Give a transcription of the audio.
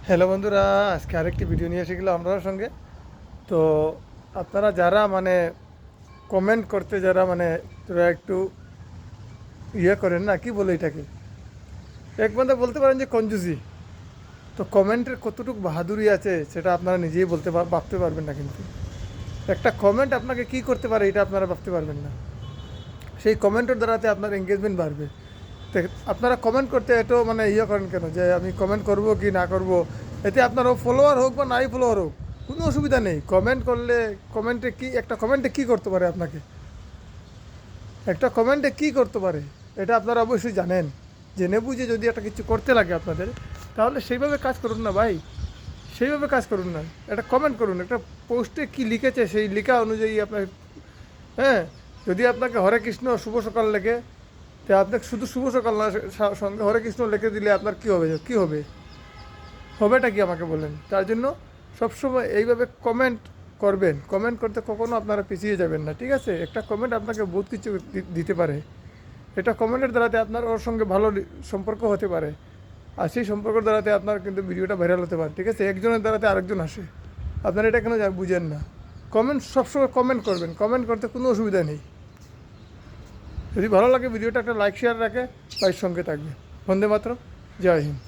Hello বন্ধুরা, আজকে আরেকটি ভিডিও নিয়ে এসে গেলাম আপনার সঙ্গে। তো আপনারা যারা কমেন্ট করতে যারা তোরা একটু করেন না, কি বলে এটাকে, এক বন্ধু বলতে পারেন যে কঞ্জুসি। তো কমেন্টের কতটুকু বাহাদুরি আছে সেটা আপনারা নিজেই ভাবতে পারবেন না। কিন্তু একটা কমেন্ট আপনাকে কি করতে পারে এটা আপনারা ভাবতে পারবেন না। সেই কমেন্টের দ্বারাতে আপনার এঙ্গেজমেন্ট বাড়বে। তো আপনারা কমেন্ট করতে এত করেন কেন যে আমি কমেন্ট করব কি না করব, এতে আপনারও ফলোয়ার হোক বা নাই ফলোয়ার হোক কোনো অসুবিধা নেই। কমেন্ট করলে একটা কমেন্টে কী করতে পারে আপনাকে, একটা কমেন্টে কী করতে পারে এটা আপনারা অবশ্যই জানেন। জেনে বুঝে যদি একটা কিছু করতে লাগে আপনাদের, তাহলে সেইভাবে কাজ করুন না ভাই, সেইভাবে কাজ করুন না। একটা কমেন্ট করুন, একটা পোস্টে কি লিখেছে সেই লেখা অনুযায়ী আপনার, হ্যাঁ, যদি আপনাকে হরে কৃষ্ণ শুভ সকাল লেখে, তো আপনাকে শুধু শুভ সকাল না, সঙ্গে হরে কৃষ্ণ লিখে দিলে আপনার কী হবে, হবেটা কি আমাকে বলেন। তার জন্য সবসময় এইভাবে কমেন্ট করবেন। কমেন্ট করতে কখনো আপনারা পিছিয়ে যাবেন না, ঠিক আছে? একটা কমেন্ট আপনাকে বহুত কিছু দিতে পারে। এটা কমেন্টের দ্বারাতে আপনার ওর সঙ্গে ভালো সম্পর্ক হতে পারে, আর সেই সম্পর্কের দ্বারাতে আপনার কিন্তু ভিডিওটা ভাইরাল হতে পারে, ঠিক আছে? একজনের দ্বারাতে আরেকজন আসে, আপনারা এটা কেন বুঝেন না? কমেন্ট সবসময় কমেন্ট করবেন, কমেন্ট করতে কোনো অসুবিধা নেই। যদি ভালো লাগে ভিডিওটা একটা লাইক শেয়ার রাখে ভাইয়ের সঙ্গে থাকবে। বন্দে মাতরম, জয় হিন্দ।